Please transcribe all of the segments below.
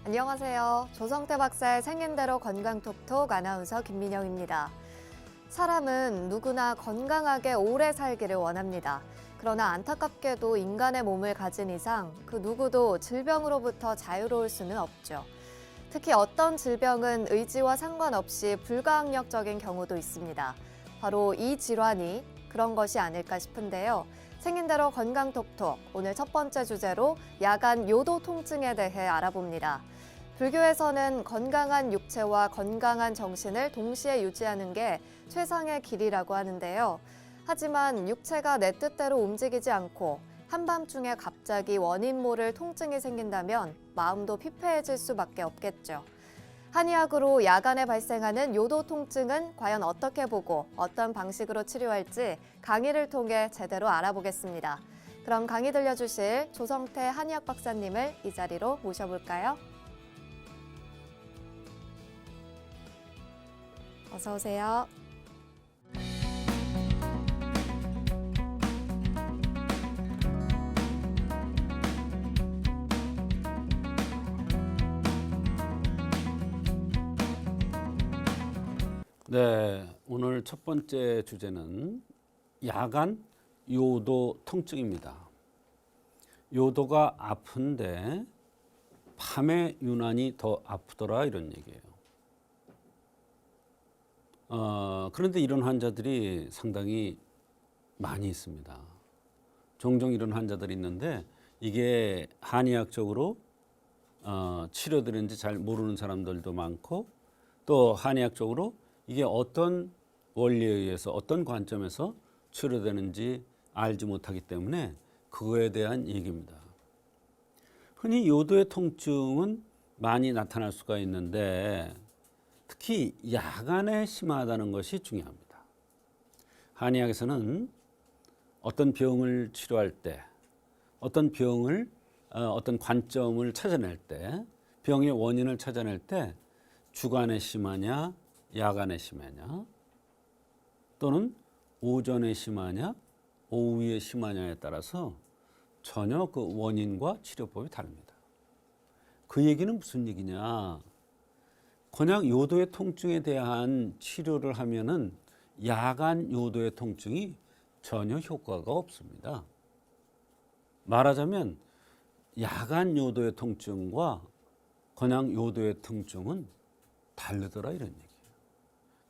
안녕하세요. 조성태 박사의 생긴대로 건강톡톡 아나운서 김민영입니다. 사람은 누구나 건강하게 오래 살기를 원합니다. 그러나 안타깝게도 인간의 몸을 가진 이상 그 누구도 질병으로부터 자유로울 수는 없죠. 특히 어떤 질병은 의지와 상관없이 불가항력적인 경우도 있습니다. 바로 이 질환이 그런 것이 아닐까 싶은데요. 생긴대로 건강톡톡, 오늘 첫 번째 주제로 야간 요도 통증에 대해 알아봅니다. 불교에서는 건강한 육체와 건강한 정신을 동시에 유지하는 게 최상의 길이라고 하는데요. 하지만 육체가 내 뜻대로 움직이지 않고 한밤중에 갑자기 원인 모를 통증이 생긴다면 마음도 피폐해질 수밖에 없겠죠. 한의학으로 야간에 발생하는 요도 통증은 과연 어떻게 보고 어떤 방식으로 치료할지 강의를 통해 제대로 알아보겠습니다. 그럼 강의 들려주실 조성태 한의학 박사님을 이 자리로 모셔볼까요? 어서 오세요. 네, 오늘 첫 번째 주제는 야간 요도 통증입니다. 요도가 아픈데 밤에 유난히 더 아프더라 이런 얘기예요. 그런데 이런 환자들이 상당히 많이 있습니다. 종종 이런 환자들이 있는데 이게 한의학적으로 치료되는지 잘 모르는 사람들도 많고 또 한의학적으로 이게 어떤 원리에 의해서 어떤 관점에서 치료되는지 알지 못하기 때문에 그거에 대한 얘기입니다. 흔히 요도의 통증은 많이 나타날 수가 있는데 특히 야간에 심하다는 것이 중요합니다. 한의학에서는 어떤 병을 치료할 때 어떤 병을 어떤 관점을 찾아낼 때 병의 원인을 찾아낼 때 주간에 심하냐 야간에 심하냐 또는 오전에 심하냐 오후에 심하냐에 따라서 전혀 그 원인과 치료법이 다릅니다. 그 얘기는 무슨 얘기냐? 그냥 요도의 통증에 대한 치료를 하면은 야간 요도의 통증이 전혀 효과가 없습니다. 말하자면 야간 요도의 통증과 그냥 요도의 통증은 다르더라 이런 얘기예요.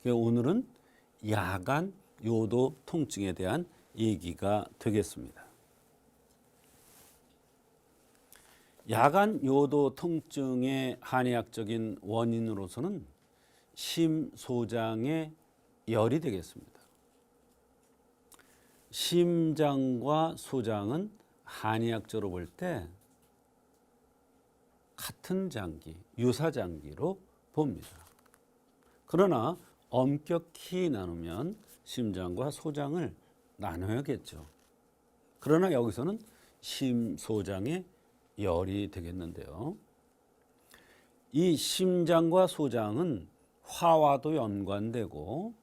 그래서 오늘은 야간 요도 통증에 대한 얘기가 되겠습니다. 야간 요도 통증의 한의학적인 원인으로서는 심소장의 열이 되겠습니다. 심장과 소장은 한의학적으로 볼 때 같은 장기, 유사장기로 봅니다. 그러나 엄격히 나누면 심장과 소장을 나눠야겠죠. 그러나 여기서는 심소장의 열이 되겠는데요. 이 심장과 소장은 화와도 연관되고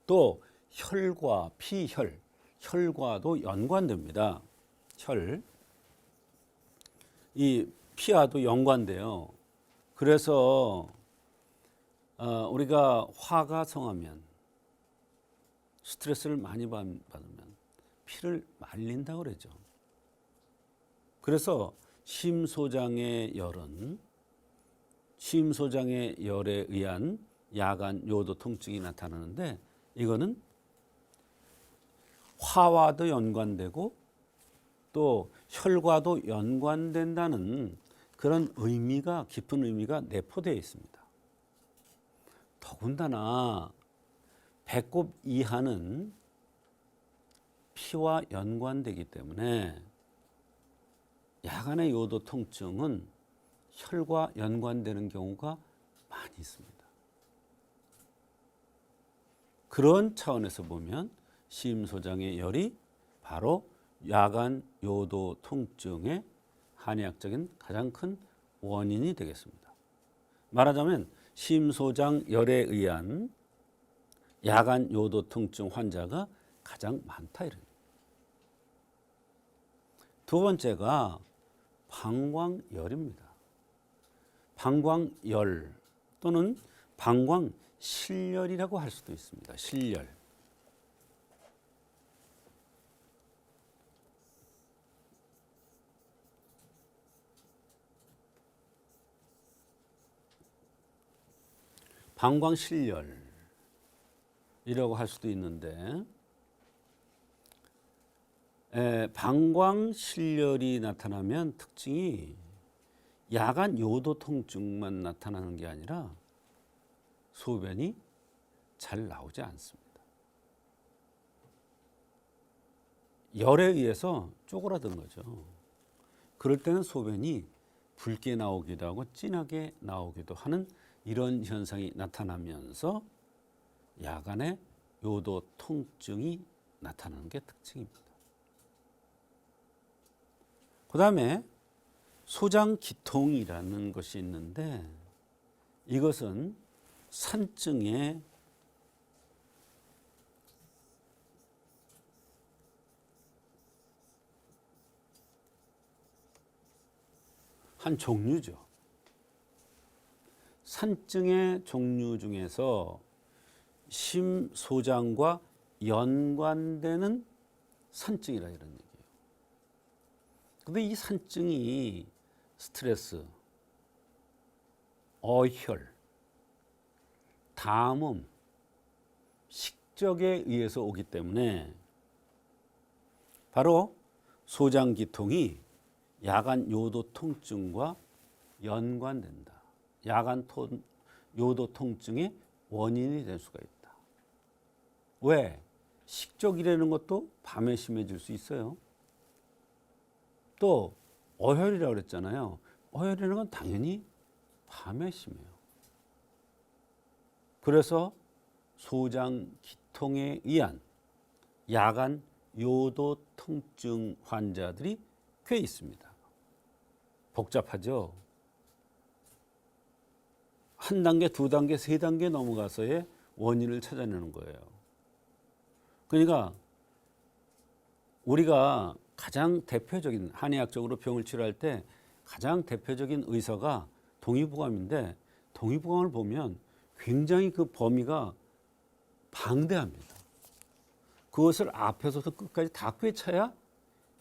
또 혈과 피혈, 혈과도 연관됩니다. 혈, 이 피와도 연관돼요. 그래서 우리가 화가 성하면 스트레스를 많이 받으면 피를 말린다고 그러죠. 그래서 심소장의 열은 심소장의 열에 의한 야간 요도 통증이 나타나는데 이거는 화와도 연관되고 또 혈과도 연관된다는 그런 의미가 깊은 의미가 내포되어 있습니다. 더군다나 배꼽 이하는 피와 연관되기 때문에 야간의 요도 통증은 혈과 연관되는 경우가 많이 있습니다. 그런 차원에서 보면 심소장의 열이 바로 야간 요도 통증의 한의학적인 가장 큰 원인이 되겠습니다. 말하자면 심소장 열에 의한 야간 요도 통증 환자가 가장 많다 이런. 두 번째가 방광열입니다. 방광열 또는 방광실열이라고 할 수도 있습니다. 실열. 방광실열이라고 할 수도 있는데 방광실열이 나타나면 특징이 야간 요도 통증만 나타나는 게 아니라 소변이 잘 나오지 않습니다. 열에 의해서 쪼그라든 거죠. 그럴 때는 소변이 붉게 나오기도 하고 진하게 나오기도 하는 이런 현상이 나타나면서 야간에 요도 통증이 나타나는 게 특징입니다. 그 다음에 소장기통이라는 것이 있는데 이것은 산증의 한 종류죠. 산증의 종류 중에서 심소장과 연관되는 산증이라 이런 얘기예요. 근데 이 산증이 스트레스, 어혈, 담음, 식적에 의해서 오기 때문에 바로 소장기통이 야간 요도 통증과 연관된다. 야간 요도 통증의 원인이 될 수가 있다. 왜? 식적이라는 것도 밤에 심해질 수 있어요. 또 어혈이라고 그랬잖아요. 어혈이라는 건 당연히 밤에 심해요. 그래서 소장기통에 의한 야간 요도 통증 환자들이 꽤 있습니다. 복잡하죠. 한 단계, 두 단계, 세 단계 넘어가서의 원인을 찾아내는 거예요. 그러니까 우리가 가장 대표적인 한의학적으로 병을 치료할 때 가장 대표적인 의서가 동의보감인데 동의보감을 보면 굉장히 그 범위가 방대합니다. 그것을 앞에서부터 끝까지 다 꿰차야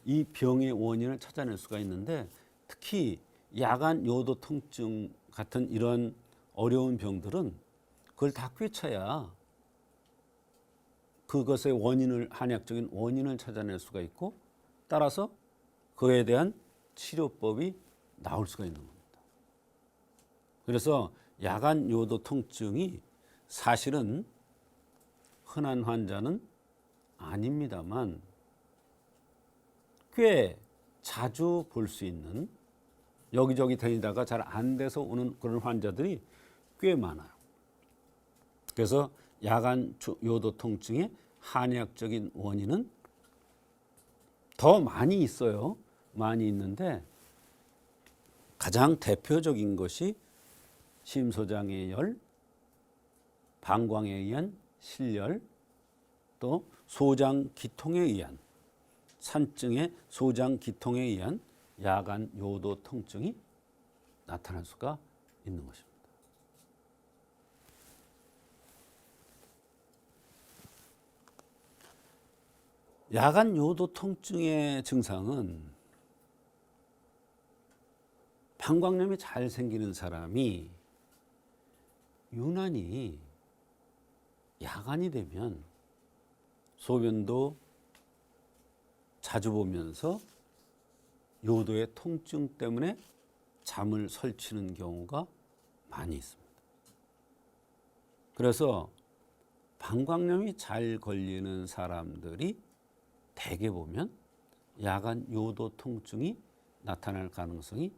이 병의 원인을 찾아낼 수가 있는데 특히 야간 요도 통증 같은 이런 어려운 병들은 그걸 다 꿰차야 그것의 원인을 한의학적인 원인을 찾아낼 수가 있고 따라서 그에 대한 치료법이 나올 수가 있는 겁니다. 그래서 야간 요도 통증이 사실은 흔한 환자는 아닙니다만 꽤 자주 볼 수 있는 여기저기 다니다가 잘 안 돼서 오는 그런 환자들이 꽤 많아요. 그래서 야간 요도 통증의 한의학적인 원인은 더 많이 있어요. 많이 있는데 가장 대표적인 것이 심소장의 열, 방광에 의한 실열, 또 소장기통에 의한 산증의 소장기통에 의한 야간 요도 통증이 나타날 수가 있는 것입니다. 야간 요도 통증의 증상은 방광염이 잘 생기는 사람이 유난히 야간이 되면 소변도 자주 보면서 요도의 통증 때문에 잠을 설치는 경우가 많이 있습니다. 그래서 방광염이 잘 걸리는 사람들이 대개 보면 야간 요도 통증이 나타날 가능성이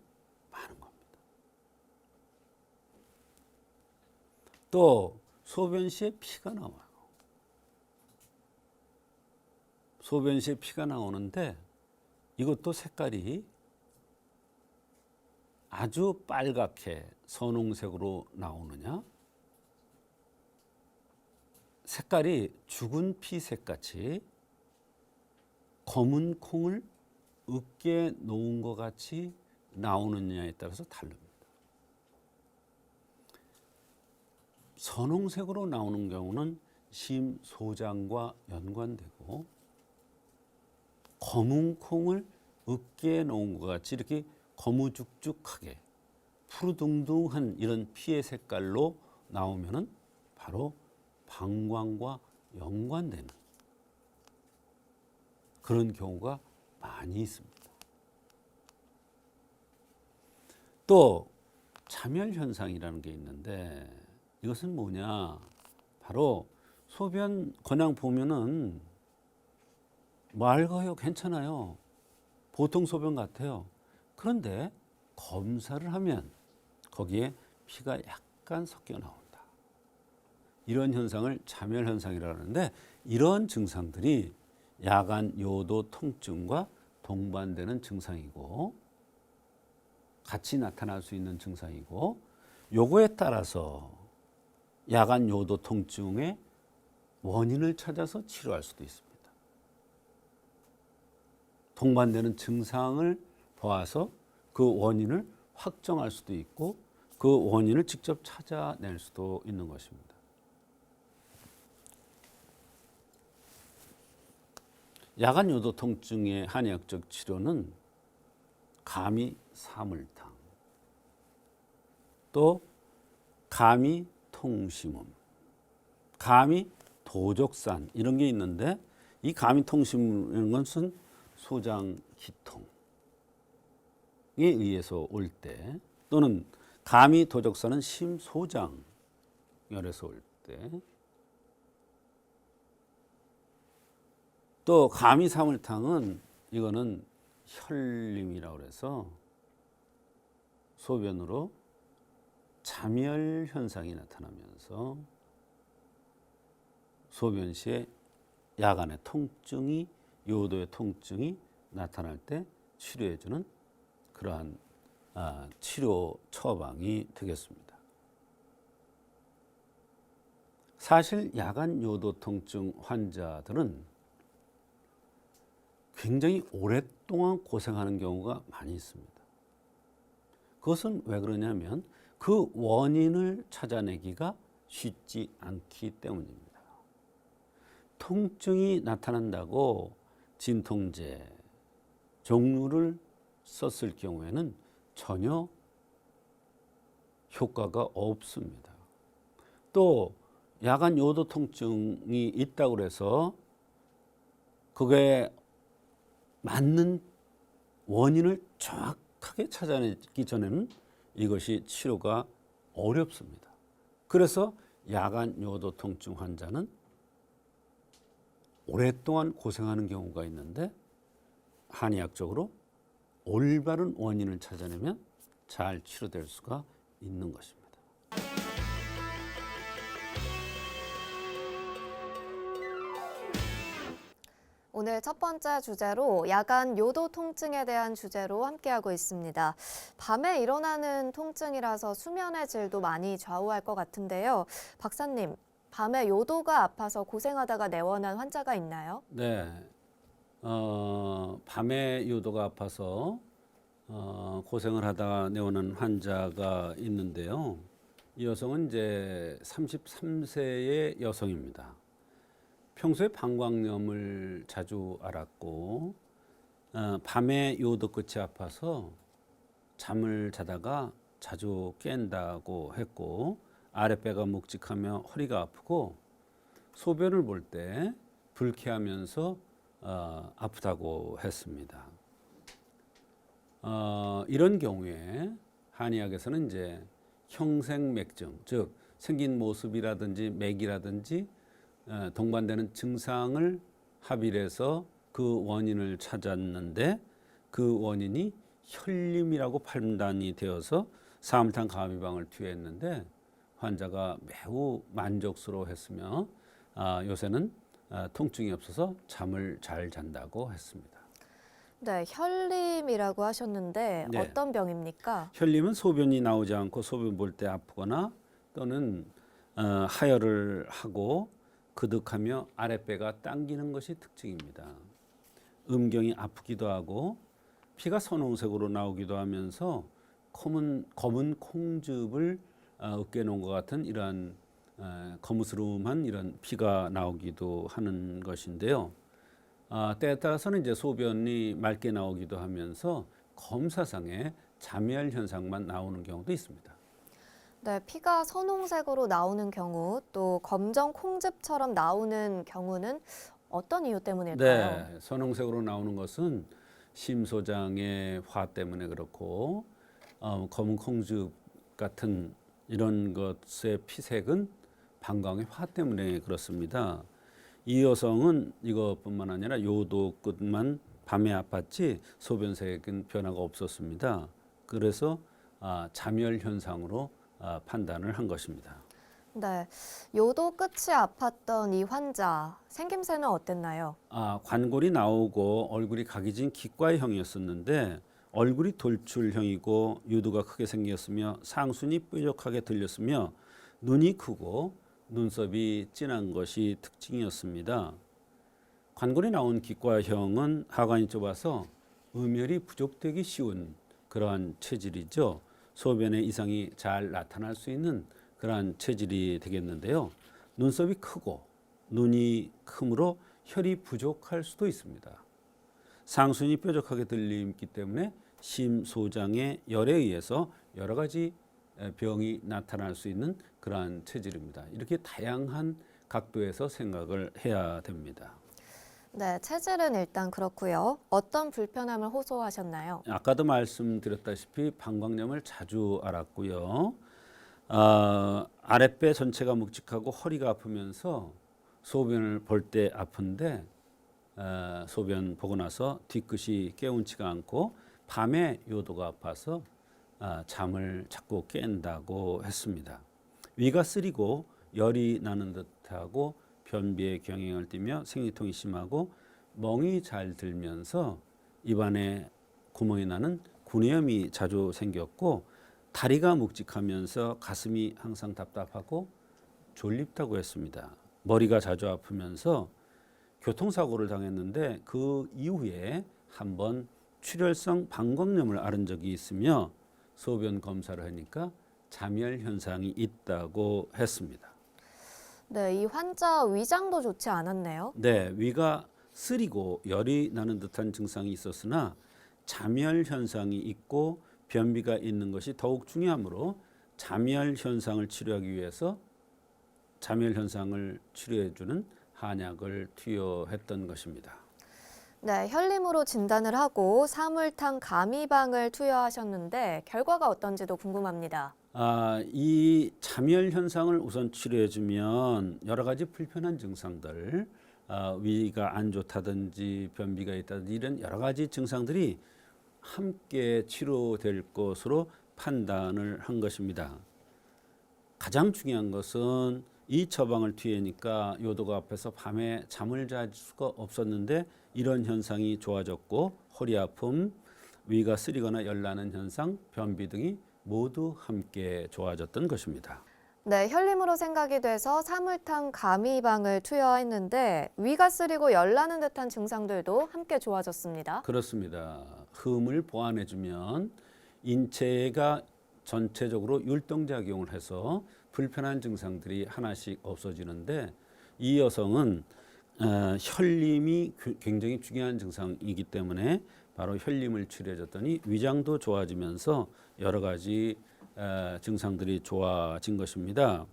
많은 겁니다. 또 소변 시에 피가 나와요. 소변 시에 피가 나오는데 이것도 색깔이 아주 빨갛게 선홍색으로 나오느냐, 색깔이 죽은 피색같이 검은 콩을 으깨 놓은 것 같이 나오느냐에 따라서 다릅니다. 선홍색으로 나오는 경우는 심소장과 연관되고, 검은 콩을 으깨 놓은 것 같이 이렇게 거무죽죽하게 푸르둥둥한 이런 피의 색깔로 나오면은 바로 방광과 연관되는 그런 경우가 많이 있습니다. 또 자멸 현상이라는 게 있는데, 이것은 뭐냐? 바로 소변 그냥 보면은 맑아요, 괜찮아요, 보통 소변 같아요. 그런데 검사를 하면 거기에 피가 약간 섞여 나온다. 이런 현상을 자멸 현상이라고 하는데, 이런 증상들이 야간 요도 통증과 동반되는 증상이고, 같이 나타날 수 있는 증상이고, 요거에 따라서 야간 요도 통증의 원인을 찾아서 치료할 수도 있습니다. 동반되는 증상을 보아서 그 원인을 확정할 수도 있고, 그 원인을 직접 찾아낼 수도 있는 것입니다. 야간 요도 통증의 한의학적 치료는 감이 사물탕, 또 감이 통심음, 감이 도적산, 이런 게 있는데, 이 감이 통심이라는 것은 소장 기통에 의해서 올 때, 또는 감이 도적산은 심소장열에서 올 때, 또 감이 사물탕은 이거는 혈림이라고 해서 소변으로 자멸 현상이 나타나면서 소변 시에 야간의 통증이, 요도의 통증이 나타날 때 치료해주는 그러한 치료 처방이 되겠습니다. 사실 야간 요도 통증 환자들은 굉장히 오랫동안 고생하는 경우가 많이 있습니다. 그것은 왜 그러냐면 그 원인을 찾아내기가 쉽지 않기 때문입니다. 통증이 나타난다고 진통제 종류를 썼을 경우에는 전혀 효과가 없습니다. 또 야간 요도 통증이 있다고 해서 그게 맞는 원인을 정확하게 찾아내기 전에는 이것이 치료가 어렵습니다. 그래서 야간 요도 통증 환자는 오랫동안 고생하는 경우가 있는데, 한의학적으로 올바른 원인을 찾아내면 잘 치료될 수가 있는 것입니다. 오늘 첫 번째 주제로 야간 요도 통증에 대한 주제로 함께하고 있습니다. 밤에 일어나는 통증이라서 수면의 질도 많이 좌우할 것 같은데요. 박사님, 밤에 요도가 아파서 고생하다가 내원한 환자가 있나요? 네, 밤에 요도가 아파서 고생을 하다가 내원한 환자가 있는데요. 이 여성은 이제 33세의 여성입니다. 평소에 방광염을 자주 앓았고, 밤에 요도 끝이 아파서 잠을 자다가 자주 깬다고 했고, 아랫배가 묵직하며 허리가 아프고, 소변을 볼 때 불쾌하면서 아프다고 했습니다. 이런 경우에 한의학에서는 이제 형생맥증, 즉 생긴 모습이라든지 맥이라든지 동반되는 증상을 합의해서 그 원인을 찾았는데, 그 원인이 혈림이라고 판단이 되어서 사물탕 감이방을 투여했는데 환자가 매우 만족스러워했으며 요새는 통증이 없어서 잠을 잘 잔다고 했습니다. 네, 혈림이라고 하셨는데 네. 어떤 병입니까? 혈림은 소변이 나오지 않고 소변 볼 때 아프거나 또는 하혈을 하고 그득하며 아랫배가 당기는 것이 특징입니다. 음경이 아프기도 하고 피가 선홍색으로 나오기도 하면서 검은 콩즙을 으깨 놓은 것 같은 이러한 거무스름한 이런 피가 나오기도 하는 것인데요. 때에 따라서는 이제 소변이 맑게 나오기도 하면서 검사상에 잠열 현상만 나오는 경우도 있습니다. 네, 피가 선홍색으로 나오는 경우 또 검정 콩즙처럼 나오는 경우는 어떤 이유 때문일까요? 네, 선홍색으로 나오는 것은 심소장의 화 때문에 그렇고 검은 콩즙 같은 이런 것의 피색은 방광의 화 때문에 그렇습니다. 이 여성은 이것뿐만 아니라 요도 끝만 밤에 아팠지 소변색은 변화가 없었습니다. 그래서 잠열 현상으로 판단을 한 것입니다. 네, 요도 끝이 아팠던 이 환자, 생김새는 어땠나요? 관골이 나오고 얼굴이 각이진 기과형이었었는데 얼굴이 돌출형이고 유두가 크게 생겼으며 상순이 뾰족하게 들렸으며 눈이 크고 눈썹이 진한 것이 특징이었습니다. 관골이 나온 기과형은 하관이 좁아서 음혈이 부족되기 쉬운 그러한 체질이죠. 소변에 이상이 잘 나타날 수 있는 그러한 체질이 되겠는데요. 눈썹이 크고 눈이 크므로 혈이 부족할 수도 있습니다. 상순이 뾰족하게 들리기 때문에 심소장의 열에 의해서 여러 가지 병이 나타날 수 있는 그러한 체질입니다. 이렇게 다양한 각도에서 생각을 해야 됩니다. 네, 체질은 일단 그렇고요. 어떤 불편함을 호소하셨나요? 아까도 말씀드렸다시피 방광염을 자주 앓았고요. 아랫배 전체가 묵직하고 허리가 아프면서 소변을 볼 때 아픈데 소변 보고 나서 뒤끝이 개운치가 않고 밤에 요도가 아파서 잠을 자꾸 깬다고 했습니다. 위가 쓰리고 열이 나는 듯하고 변비에 경행을 띠며 생리통이 심하고 멍이 잘 들면서 입안에 구멍이 나는 구내염이 자주 생겼고 다리가 묵직하면서 가슴이 항상 답답하고 졸립다고 했습니다. 머리가 자주 아프면서 교통사고를 당했는데 그 이후에 한번 출혈성 방광염을 앓은 적이 있으며 소변 검사를 하니까 잠열 현상이 있다고 했습니다. 네, 이 환자 위장도 좋지 않았네요. 네, 위가 쓰리고 열이 나는 듯한 증상이 있었으나 잠열 현상이 있고 변비가 있는 것이 더욱 중요하므로 잠열 현상을 치료하기 위해서 잠열 현상을 치료해주는 한약을 투여했던 것입니다. 네, 혈림으로 진단을 하고 사물탕 가미방을 투여하셨는데 결과가 어떤지도 궁금합니다. 이 잠열 현상을 우선 치료해주면 여러 가지 불편한 증상들, 위가 안 좋다든지 변비가 있다든지 이런 여러 가지 증상들이 함께 치료될 것으로 판단을 한 것입니다. 가장 중요한 것은 이 처방을 투여하니까 요도가 앞에서 밤에 잠을 잘 수가 없었는데 이런 현상이 좋아졌고 허리 아픔, 위가 쓰리거나 열나는 현상, 변비 등이 모두 함께 좋아졌던 것입니다. 네, 혈림으로 생각이 돼서 사물탕 가미방을 투여했는데 위가 쓰리고 열나는 듯한 증상들도 함께 좋아졌습니다. 그렇습니다. 흠을 보완해주면 인체가 전체적으로 율동작용을 해서 불편한 증상들이 하나씩 없어지는데 이 여성은 혈림이 굉장히 중요한 증상이기 때문에 바로 혈림을 치료해줬더니 위장도 좋아지면서 여러 가지 증상들이 좋아진 것입니다.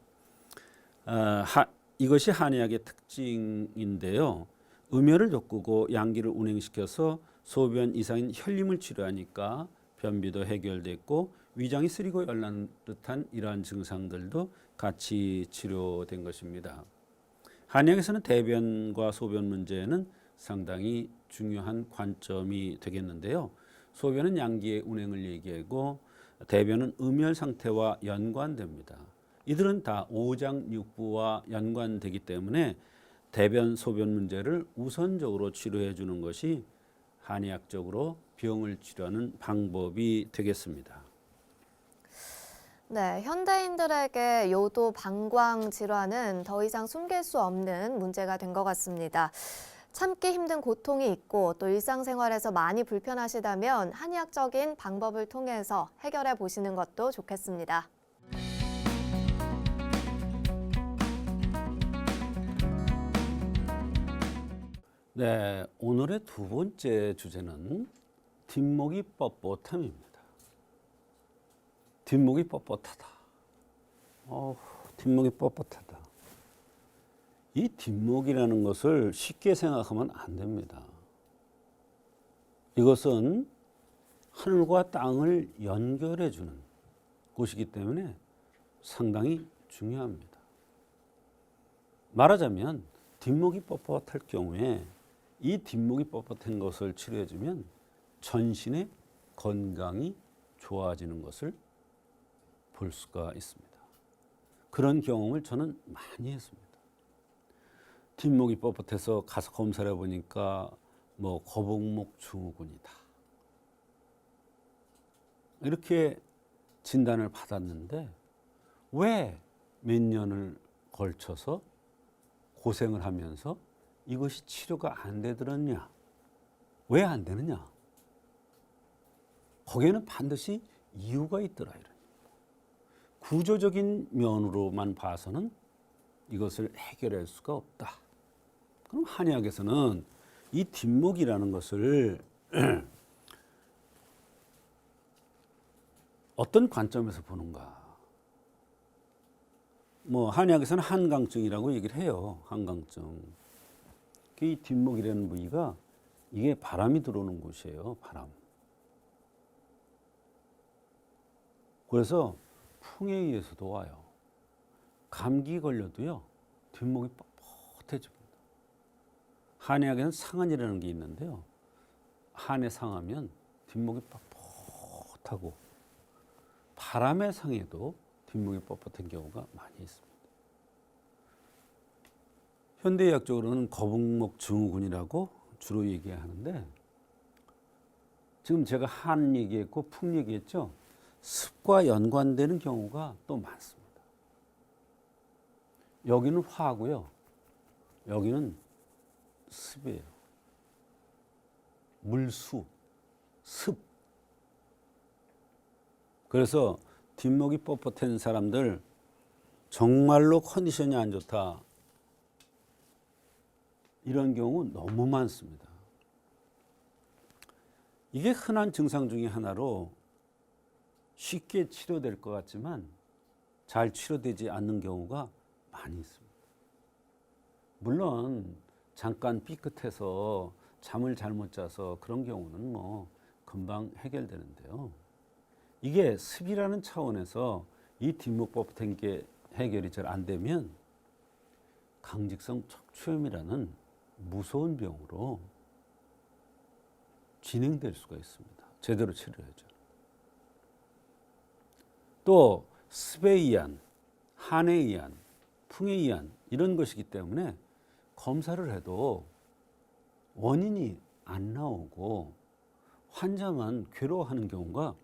이것이 한의학의 특징인데요. 음혈을 돋구고 양기를 운행시켜서 소변 이상인 혈림을 치료하니까 변비도 해결됐고 위장이 쓰리고 열나는 듯한 이러한 증상들도 같이 치료된 것입니다. 한의학에서는 대변과 소변 문제는 상당히 중요한 관점이 되겠는데요. 소변은 양기의 운행을 얘기하고 대변은 음혈 상태와 연관됩니다. 이들은 다 오장육부와 연관되기 때문에 대변 소변 문제를 우선적으로 치료해 주는 것이 한의학적으로 병을 치료하는 방법이 되겠습니다. 네, 현대인들에게 요도 방광 질환은 더 이상 숨길 수 없는 문제가 된 것 같습니다. 참기 힘든 고통이 있고 또 일상생활에서 많이 불편하시다면 한의학적인 방법을 통해서 해결해 보시는 것도 좋겠습니다. 네, 오늘의 두 번째 주제는 뒷목이 뻣뻣함입니다. 뒷목이 뻣뻣하다. 뒷목이 뻣뻣하다. 이 뒷목이라는 것을 쉽게 생각하면 안 됩니다. 이것은 하늘과 땅을 연결해 주는 곳이기 때문에 상당히 중요합니다. 말하자면 뒷목이 뻣뻣할 경우에 이 뒷목이 뻣뻣한 것을 치료해 주면 전신의 건강이 좋아지는 것을 볼 수가 있습니다. 그런 경험을 저는 많이 했습니다. 뒷목이 뻣뻣해서 가서 검사를 해보니까 뭐 거북목 증후군이다. 이렇게 진단을 받았는데 왜 몇 년을 걸쳐서 고생을 하면서 이것이 치료가 안 되더랬냐? 왜 안 되느냐? 거기에는 반드시 이유가 있더라. 이런. 구조적인 면으로만 봐서는 이것을 해결할 수가 없다. 그럼 한의학에서는 이 뒷목이라는 것을 어떤 관점에서 보는가? 뭐 한의학에서는 한강증이라고 얘기를 해요. 한강증. 이 뒷목이라는 부위가 이게 바람이 들어오는 곳이에요. 바람. 그래서 풍에 의해서도 와요. 감기 걸려도요. 뒷목이 뻣뻣해집니다. 한의학에는 상한이라는 게 있는데요. 한에 상하면 뒷목이 뻣뻣하고 바람에 상해도 뒷목이 뻣뻣한 경우가 많이 있습니다. 현대의학적으로는 거북목 증후군이라고 주로 얘기하는데 지금 제가 한 얘기했고 풍 얘기했죠. 습과 연관되는 경우가 또 많습니다. 여기는 화고요. 여기는 습이에요. 물수, 습. 그래서 뒷목이 뻣뻣한 사람들 정말로 컨디션이 안 좋다. 이런 경우 너무 많습니다. 이게 흔한 증상 중에 하나로 쉽게 치료될 것 같지만 잘 치료되지 않는 경우가 많이 있습니다. 물론 잠깐 삐끗해서 잠을 잘못 자서 그런 경우는 뭐 금방 해결되는데요. 이게 습이라는 차원에서 이 뒷목 뻣뻣한 게 해결이 잘 안 되면 강직성 척추염이라는 무서운 병으로 진행될 수가 있습니다. 제대로 치료해야죠. 또 습에 의한, 한에 의한, 풍에 의한 이런 것이기 때문에 검사를 해도 원인이 안 나오고 환자만 괴로워하는 경우가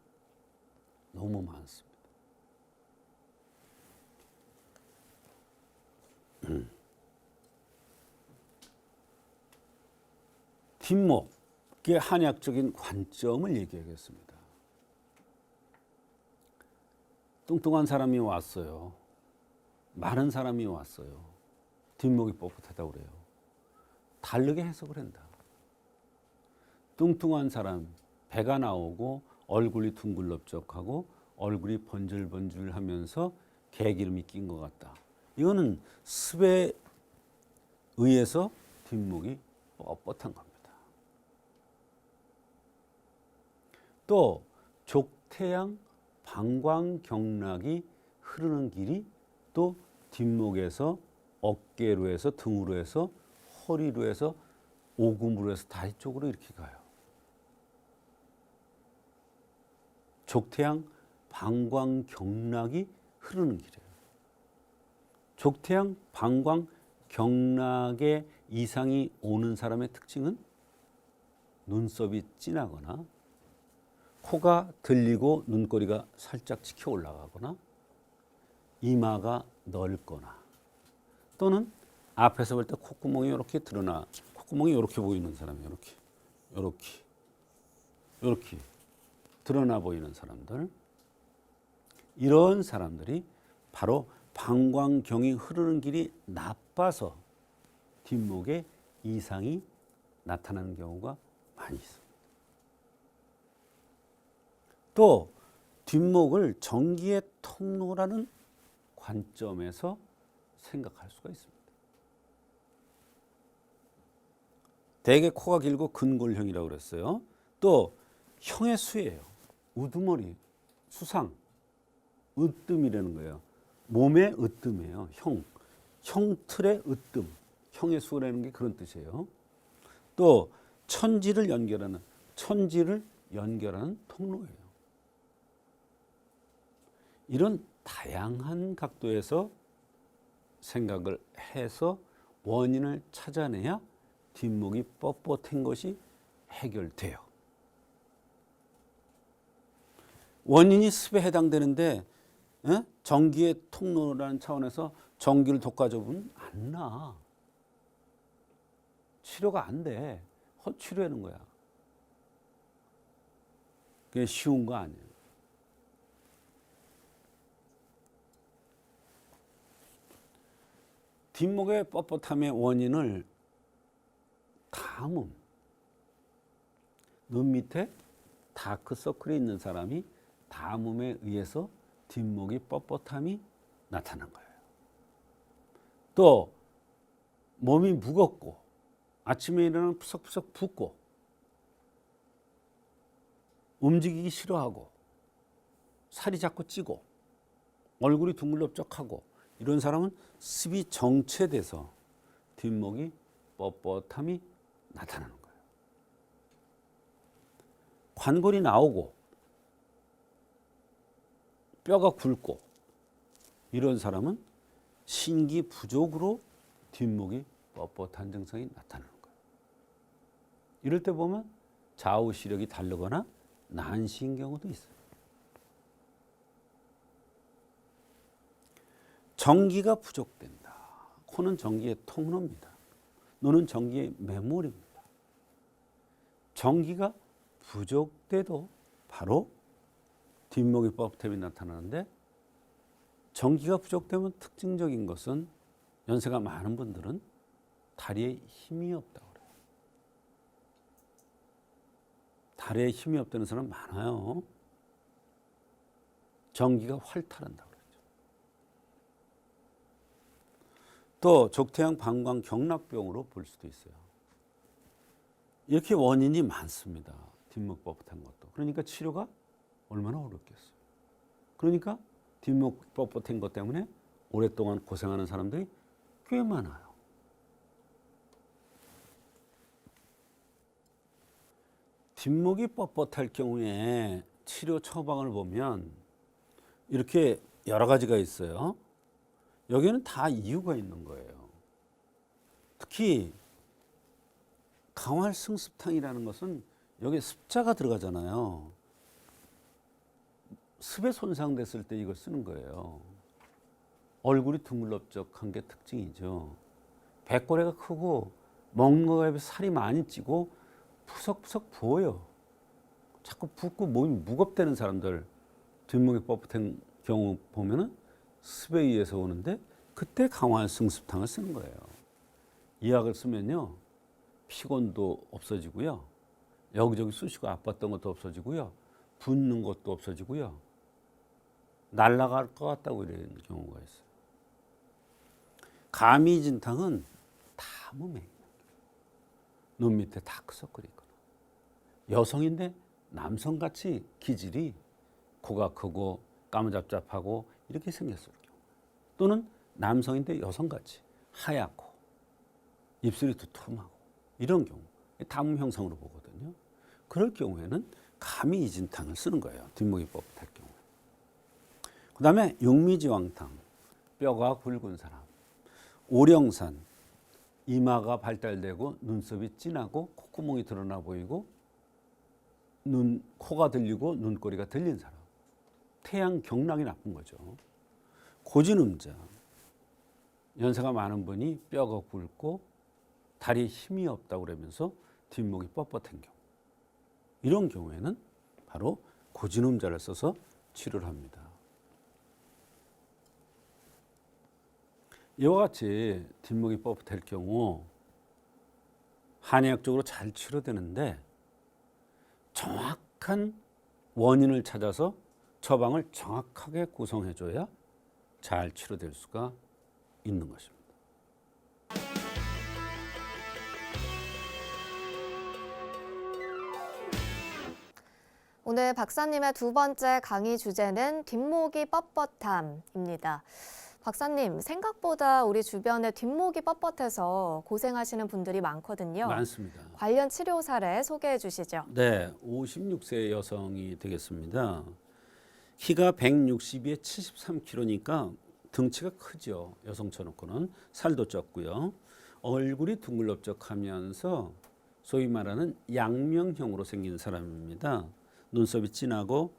너무 많습니다. 뒷목의 한의학적인 관점을 얘기하겠습니다. 뚱뚱한 사람이 왔어요. 마른 사람이 왔어요. 뒷목이 뻣뻣하다고 그래요. 다르게 해석을 한다. 뚱뚱한 사람, 배가 나오고 얼굴이 둥글럽적하고 얼굴이 번질번질하면서 개기름이 낀 것 같다. 이거는 습에 의해서 뒷목이 뻣뻣한 겁니다. 또 족태양 방광경락이 흐르는 길이 또 뒷목에서 어깨로 해서 등으로 해서 허리로 해서 오금으로 해서 다리 쪽으로 이렇게 가요. 족태양 방광경락이 흐르는 길이에요. 족태양 방광경락에 이상이 오는 사람의 특징은 눈썹이 진하거나 코가 들리고 눈꼬리가 살짝 치켜 올라가거나 이마가 넓거나 또는 앞에서 볼 때 콧구멍이 이렇게 드러나 콧구멍이 이렇게 보이는 사람이 이렇게 드러나 보이는 사람들 이런 사람들이 바로 방광경이 흐르는 길이 나빠서 뒷목에 이상이 나타나는 경우가 많이 있습니다. 또 뒷목을 전기의 통로라는 관점에서 생각할 수가 있습니다. 대개 코가 길고 근골형이라고 그랬어요. 또 형의 수예요. 우두머리, 수상, 으뜸이라는 거예요. 몸의 으뜸이에요. 형 틀의 으뜸, 형의 수라는 게 그런 뜻이에요. 또 천지를 연결하는 통로예요. 이런 다양한 각도에서 생각을 해서 원인을 찾아내야 뒷목이 뻣뻣한 것이 해결돼요. 원인이 습에 해당되는데 전기의 통로라는 차원에서 전기를 돋궈줘보면 안 나. 치료가 안 돼. 헛치료하는 거야. 그게 쉬운 거 아니에요. 뒷목의 뻣뻣함의 원인을 담음, 눈 밑에 다크서클이 있는 사람이 담음에 의해서 뒷목이 뻣뻣함이 나타난 거예요. 또 몸이 무겁고 아침에 일어나면 푸석푸석 붓고 움직이기 싫어하고 살이 자꾸 찌고 얼굴이 둥글럽적하고 이런 사람은 습이 정체돼서 뒷목이 뻣뻣함이 나타나는 거예요. 관골이 나오고 뼈가 굵고 이런 사람은 신기 부족으로 뒷목이 뻣뻣한 증상이 나타나는 거예요. 이럴 때 보면 좌우 시력이 다르거나 난시인 경우도 있어요. 전기가 부족된다. 코는 전기의 통로입니다. 눈은 전기의 매몰입니다. 전기가 부족돼도 바로 뒷목이 뻣뻣함이 나타나는데 전기가 부족되면 특징적인 것은 연세가 많은 분들은 다리에 힘이 없다고 그래요. 다리에 힘이 없다는 사람 많아요. 전기가 활탈한다고 그러죠. 또 족태양 방광 경락병으로 볼 수도 있어요. 이렇게 원인이 많습니다. 뒷목 뻣뻣한 것도. 그러니까 치료가 얼마나 어렵겠어요. 그러니까 뒷목 뻣뻣한 것 때문에 오랫동안 고생하는 사람들이 꽤 많아요. 뒷목이 뻣뻣할 경우에 치료 처방을 보면 이렇게 여러 가지가 있어요. 여기에는 다 이유가 있는 거예요. 특히 강활승습탕이라는 것은 여기에 습자가 들어가잖아요. 습에 손상됐을 때 이걸 쓰는 거예요. 얼굴이 둥글럽적한 게 특징이죠. 배꼽가 크고 먹는 거에 비해 살이 많이 찌고 푸석푸석 부어요. 자꾸 붓고 몸이 무겁다는 사람들 뒷목이 뻣뻣한 경우 보면은 습에 의해서 오는데 그때 강활승습탕을 쓰는 거예요. 이 약을 쓰면요 피곤도 없어지고요, 여기저기 쑤시고 아팠던 것도 없어지고요, 붓는 것도 없어지고요, 날아갈 것 같다고 이런 경우가 있어요. 가미진탕은 담음에 눈 밑에 다크서클이 있거나 여성인데 남성같이 기질이 코가 크고 까무잡잡하고 이렇게 생겼을 경우, 또는 남성인데 여성같이 하얗고 입술이 두툼하고 이런 경우 담음 형성으로 보거든요. 그럴 경우에는 가미이진탕을 쓰는 거예요. 뒷목이 뻣뻣할 경우. 그 다음에 육미지왕탕, 뼈가 굵은 사람, 오령산, 이마가 발달되고 눈썹이 진하고 콧구멍이 드러나 보이고 코가 들리고 눈꼬리가 들린 사람, 태양 경락이 나쁜 거죠. 고진음자, 연세가 많은 분이 뼈가 굵고 다리에 힘이 없다고 그러면서 뒷목이 뻣뻣한 경우, 이런 경우에는 바로 고진음자를 써서 치료를 합니다. 이와 같이 뒷목이 뻣뻣할 경우 한의학적으로 잘 치료되는데 정확한 원인을 찾아서 처방을 정확하게 구성해줘야 잘 치료될 수가 있는 것입니다. 오늘 박사님의 두 번째 강의 주제는 뒷목이 뻣뻣함입니다. 박사님, 생각보다 우리 주변에 뒷목이 뻣뻣해서 고생하시는 분들이 많거든요. 많습니다. 관련 치료 사례 소개해 주시죠. 네, 56세 여성이 되겠습니다. 키가 160에 73kg니까 등치가 크죠. 여성 쳐놓고는 살도 쪘고요. 얼굴이 둥글럽적하면서 소위 말하는 양명형으로 생긴 사람입니다. 눈썹이 진하고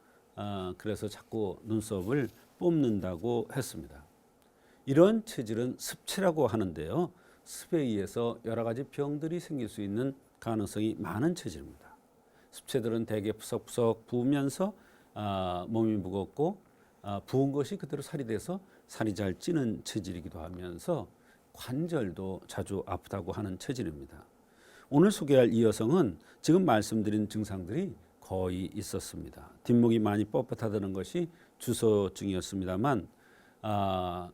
그래서 자꾸 눈썹을 뽑는다고 했습니다. 이런 체질은 습체라고 하는데요. 습에 의해서 여러 가지 병들이 생길 수 있는 가능성이 많은 체질입니다. 습체들은 대개 푸석푸석 부으면서 몸이 무겁고 부은 것이 그대로 살이 돼서 살이 잘 찌는 체질이기도 하면서 관절도 자주 아프다고 하는 체질입니다. 오늘 소개할 이 여성은 지금 말씀드린 증상들이 거의 있었습니다. 뒷목이 많이 뻣뻣하다는 것이 주소증이었습니다만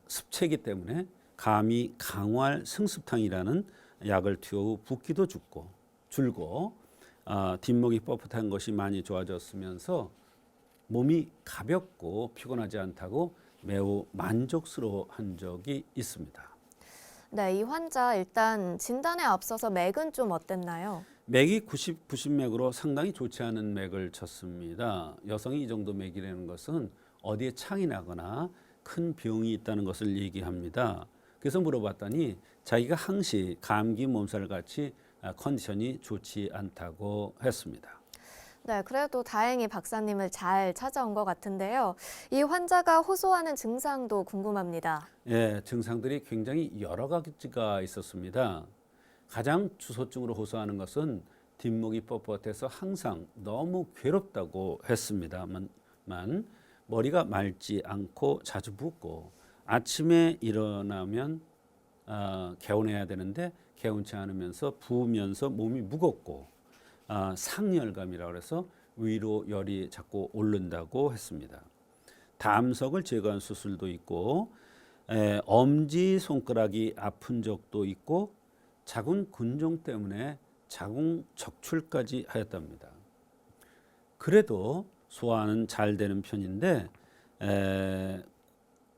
습체이기 때문에 감히 강활 승습탕이라는 약을 투여 후 붓기도 줄고 뒷목이 뻣뻣한 것이 많이 좋아졌으면서 몸이 가볍고 피곤하지 않다고 매우 만족스러워한 적이 있습니다. 네, 이 환자 일단 진단에 앞서서 맥은 좀 어땠나요? 맥이 90맥으로 상당히 좋지 않은 맥을 쳤습니다. 여성이 이 정도 맥이라는 것은 어디에 창이 나거나 큰 병이 있다는 것을 얘기합니다. 그래서 물어봤더니 자기가 항시 감기 몸살 같이 컨디션이 좋지 않다고 했습니다. 네, 그래도 다행히 박사님을 잘 찾아온 것 같은데요. 이 환자가 호소하는 증상도 궁금합니다. 예, 증상들이 굉장히 여러 가지가 있었습니다. 가장 주소증으로 호소하는 것은 뒷목이 뻣뻣해서 항상 너무 괴롭다고 했습니다만 머리가 맑지 않고 자주 붓고 아침에 일어나면 개운해야 되는데 개운치 않으면서 부으면서 몸이 무겁고 상열감이라고 해서 위로 열이 자꾸 오른다고 했습니다. 담석을 제거한 수술도 있고 엄지 손가락이 아픈 적도 있고 자궁 근종 때문에 자궁 적출까지 하였답니다. 그래도 소화는 잘 되는 편인데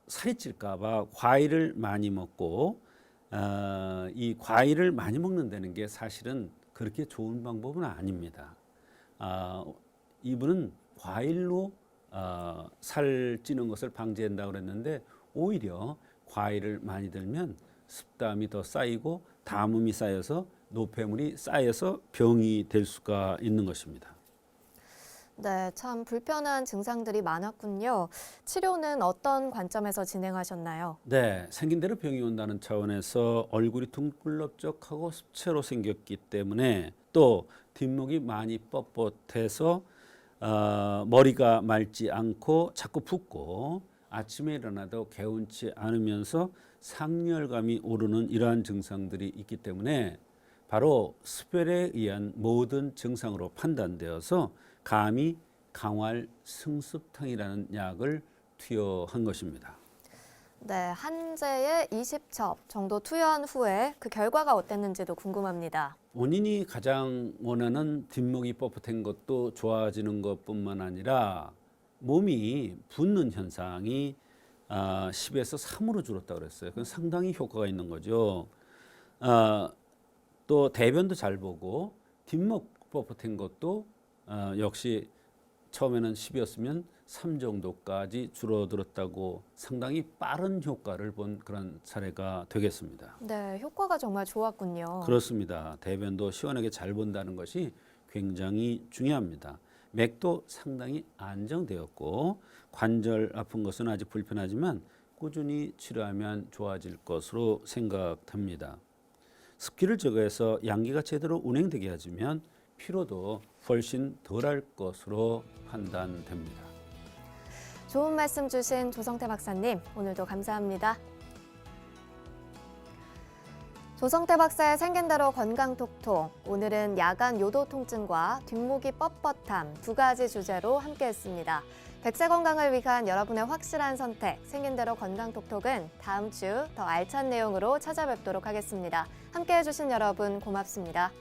살이 찔까 봐 과일을 많이 먹고 이 과일을 많이 먹는다는 게 사실은 그렇게 좋은 방법은 아닙니다. 이분은 과일로 살 찌는 것을 방지한다고 그랬는데 오히려 과일을 많이 들면 습담이 더 쌓이고 담음이 쌓여서 노폐물이 쌓여서 병이 될 수가 있는 것입니다. 네, 참 불편한 증상들이 많았군요. 치료는 어떤 관점에서 진행하셨나요? 네, 생긴 대로 병이 온다는 차원에서 얼굴이 둥글럽적하고 습체로 생겼기 때문에 또 뒷목이 많이 뻣뻣해서 머리가 맑지 않고 자꾸 붓고 아침에 일어나도 개운치 않으면서 상열감이 오르는 이러한 증상들이 있기 때문에 바로 습혈에 의한 모든 증상으로 판단되어서 감히 강활 승습탕이라는 약을 투여한 것입니다. 네, 한제에 20첩 정도 투여한 후에 그 결과가 어땠는지도 궁금합니다. 본인이 가장 원하는 뒷목이 뻣뻣한 것도 좋아지는 것뿐만 아니라 몸이 붓는 현상이 10에서 3으로 줄었다고 그랬어요. 그건 상당히 효과가 있는 거죠. 또 대변도 잘 보고 뒷목 뻣뻣한 것도 역시 처음에는 10이었으면 3 정도까지 줄어들었다고 상당히 빠른 효과를 본 그런 사례가 되겠습니다. 네, 효과가 정말 좋았군요. 그렇습니다. 대변도 시원하게 잘 본다는 것이 굉장히 중요합니다. 맥도 상당히 안정되었고 관절 아픈 것은 아직 불편하지만 꾸준히 치료하면 좋아질 것으로 생각됩니다. 습기를 제거해서 양기가 제대로 운행되게 해주면 피로도 훨씬 덜할 것으로 판단됩니다. 좋은 말씀 주신 조성태 박사님, 오늘도 감사합니다. 조성태 박사의 생긴 대로 건강톡톡. 오늘은 야간 요도 통증과 뒷목이 뻣뻣함 두 가지 주제로 함께했습니다. 백세 건강을 위한 여러분의 확실한 선택, 생긴 대로 건강톡톡은 다음 주 더 알찬 내용으로 찾아뵙도록 하겠습니다. 함께해 주신 여러분 고맙습니다.